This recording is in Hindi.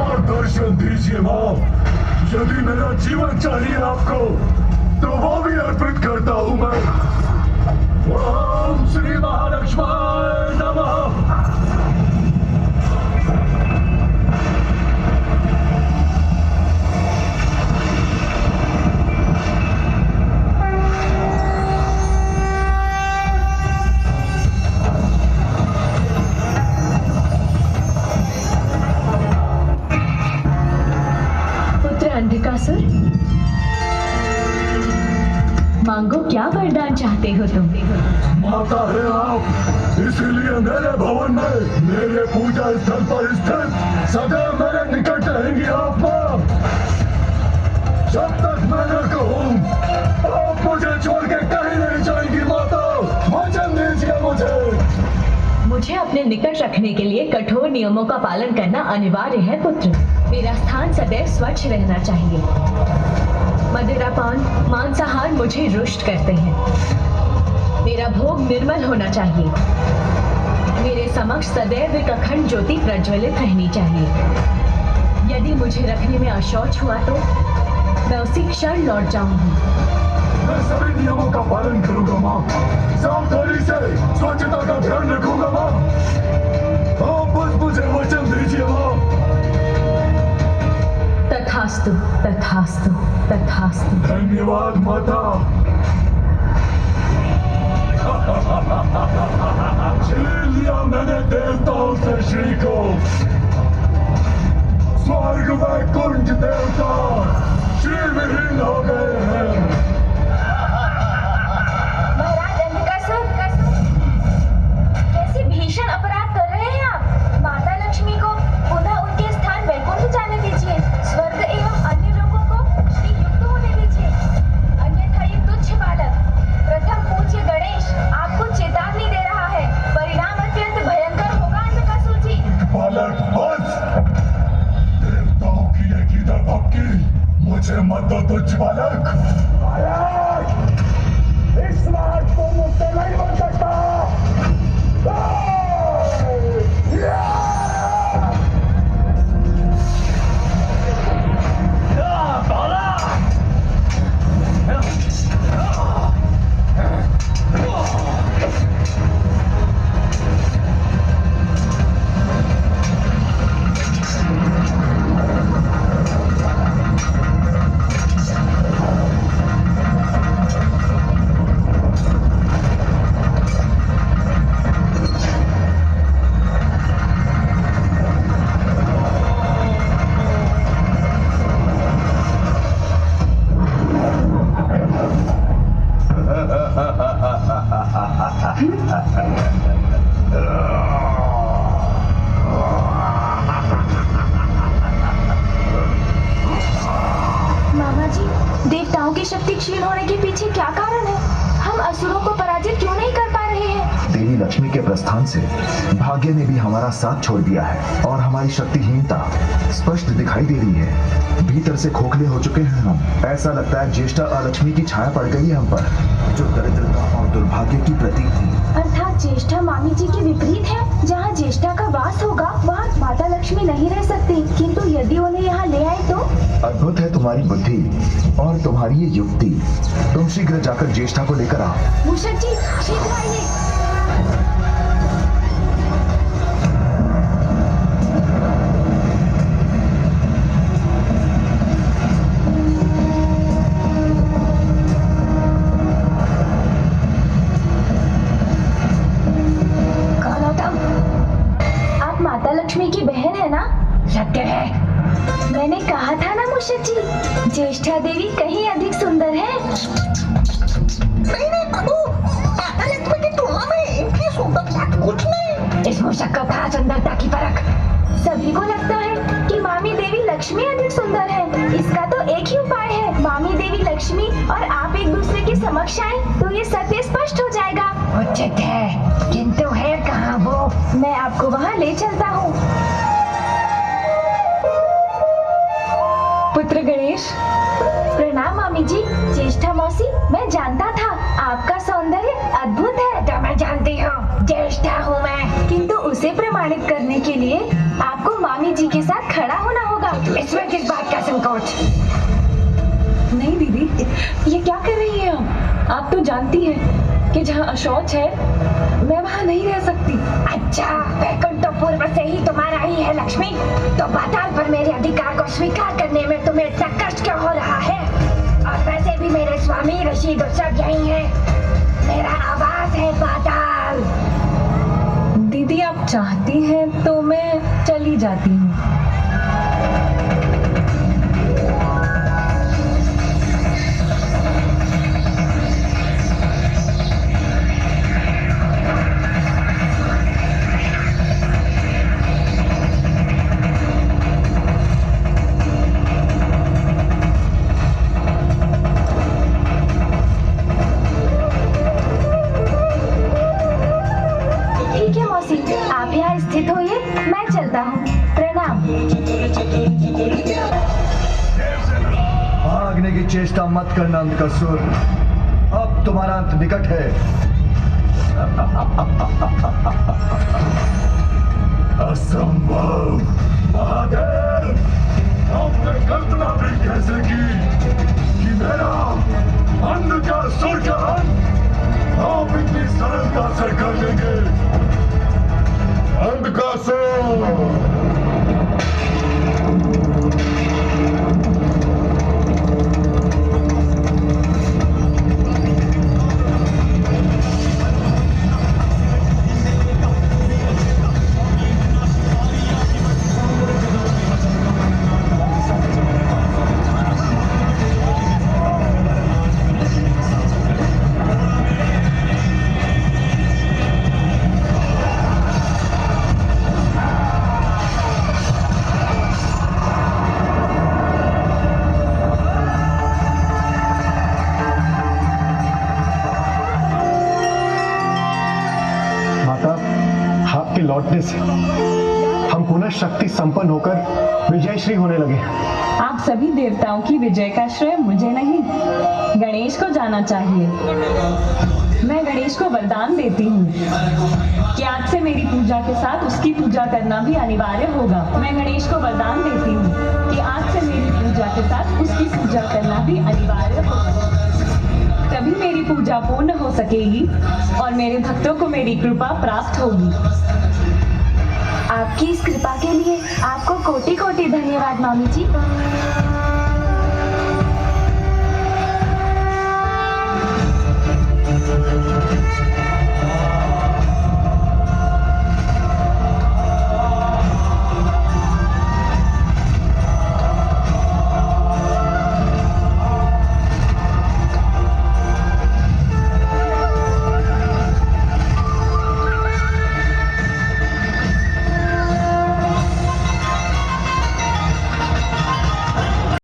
और दर्शन दीजिए माँ। यदि मेरा जीवन चाहिए आपको तो वो भी अर्पित करता हूँ मैं। ओम श्री महालक्ष्मी नमः। अंधकासुर, मांगो, क्या वरदान चाहते हो तुम? माता है आप, इसीलिए मेरे भवन में, मेरे पूजा स्थल पर स्थित सदैव मेरे निकट रहेंगी आप माँ। जब तक मैं न कहूँ आप मुझे छोड़ के कहीं नहीं जाएंगी माता। वचन दीजिए मुझे अपने निकट रखने के लिए कठोर नियमों का पालन करना अनिवार्य है पुत्र। मेरा स्थान सदैव स्वच्छ रहना चाहिए। मदिरापान, मांसाहार मुझे रुष्ट करते हैं। मेरा भोग निर्मल होना चाहिए। मेरे समक्ष सदैव एक अखंड ज्योति प्रज्वलित रहनी चाहिए। यदि मुझे रखने में अशौच हुआ तो मैं उसी क्षण लौट जाऊंगी। मैं सभी नियमों का पालन करूंगा माँ। सावधानी से स्वच्छता का ध्यान रखूंगा माँ। आप बस मुझे वचन दीजिए माँ। तथास्तु, तथास्तु, तथास्तु। धन्यवाद माता। छीन लिया मैंने देवताओं से श्री को। स्वर्ग वैकुंठ देवता श्री विहीन हो गए हैं। महाराज अंधकासुर, कैसे भीषण अपराध कर रहे हैं आप? माता लक्ष्मी को पुनः उनके स्थान वैकुंठ जाने दीजिए। स्वर्ग एवं अन्य लोगों को श्री युक्त होने दीजिए। अन्यथा ये तुच्छ बालक प्रथम पूज्य गणेश आपको चेतावनी दे रहा है। परिणाम अत्यंत भयंकर होगा अंधकासुर जी। बालक बस। देवताओं की एक इधर भक्ति मुझे मत दो तुच्छ बालक। इस राज को मुझसे नहीं बन सकता। मामा जी, देवताओं की शक्ति क्षीण होने के पीछे क्या कारण है? हम असुरों को पराजित क्यों नहीं कर पा रहे हैं? देवी लक्ष्मी के प्रस्थान से भाग्य ने भी हमारा साथ छोड़ दिया है और हमारी शक्तिहीनता स्पष्ट दिखाई दे रही है। भीतर से खोखले हो चुके हैं हम। ऐसा लगता है ज्येष्ठा अलक्ष्मी की छाया पड़ गई है हम पर, जो दरिद्रता और दुर्भाग्य की प्रतीक थी। अर्थात ज्येष्ठा मामी जी के विपरीत है। जहाँ ज्येष्ठा का वास होगा वहाँ माता लक्ष्मी नहीं रह सकती, किंतु यदि उन्हें यहाँ ले आए तो? अद्भुत है तुम्हारी बुद्धि और तुम्हारी ये युक्ति। तुम शीघ्र जाकर ज्येष्ठा को लेकर आओ। मूषक जी, शीघ्र आइए। माता लक्ष्मी की बहन है ना? सत्य है। मैंने कहा था ना मूषक जी, ज्येष्ठा देवी कहीं अधिक सुंदर है। नहीं बाबू, माता लक्ष्मी की तुलना में इनकी सुंदरता कुछ नहीं। इस मूषक को कहा सुंदरता की परख? सभी को लगता है कि मामी देवी लक्ष्मी अधिक सुंदर है। इसका तो एक ही उपाय है, मामी देवी लक्ष्मी और आप एक दूसरे के समक्ष आए तो ये सत्य स्पष्ट हो जाएगा। उचित है, किंतु है कहाँ वो? मैं आपको वहाँ ले चलता हूँ। पुत्र गणेश, प्रणाम मामी जी। ज्येष्ठा मौसी, मैं जानता था आपका सौंदर्य अद्भुत है। तो मैं जानती हूँ, ज्येष्ठा हूँ मैं। किंतु उसे प्रमाणित करने के लिए आपको मामी जी के साथ खड़ा होना होगा। इसमें किस बात का संकोच? नहीं दीदी, ये क्या कर रही है आप तो जानती हैं कि जहाँ अशौच है मैं वहाँ नहीं रह सकती। अच्छा, वैकुंठ तो पूर्व से ही तुम्हारा ही है लक्ष्मी, तो पाताल पर मेरे अधिकार को स्वीकार करने में तुम्हें इतना कष्ट क्यों हो रहा है? और वैसे भी मेरे स्वामी ऋषि सब यही हैं। मेरा आवास है पाताल। दीदी आप चाहती हैं तो मैं चली जाती हूँ। ठीक है मौसी, आप यहाँ स्थित होइए, मैं चलता हूँ। प्रणाम। भागने की चेष्टा मत करना अंधकसूर, अब तुम्हारा अंत निकट है। असंभव महादेव, आपने कल्पना भी कैसे की कि मेरा अंधकासुर का अंत आप इतनी सरलता से कर लेंगे? अंधकासुर, आपके लौटने से हम पुनः शक्ति संपन्न होकर विजयश्री होने लगे। आप सभी देवताओं की विजय का श्रेय मुझे नहीं, गणेश को जाना चाहिए। मैं गणेश को वरदान देती हूँ कि आज से मेरी पूजा के साथ उसकी पूजा करना भी अनिवार्य होगा। मैं गणेश को वरदान देती हूँ कि आज से मेरी पूजा के साथ उसकी पूजा करना भी अनिवार्य होगा। तभी मेरी पूजा पूर्ण हो सकेगी और मेरे भक्तों को मेरी कृपा प्राप्त होगी। आपकी इस कृपा के लिए आपको कोटि कोटि धन्यवाद मामी जी।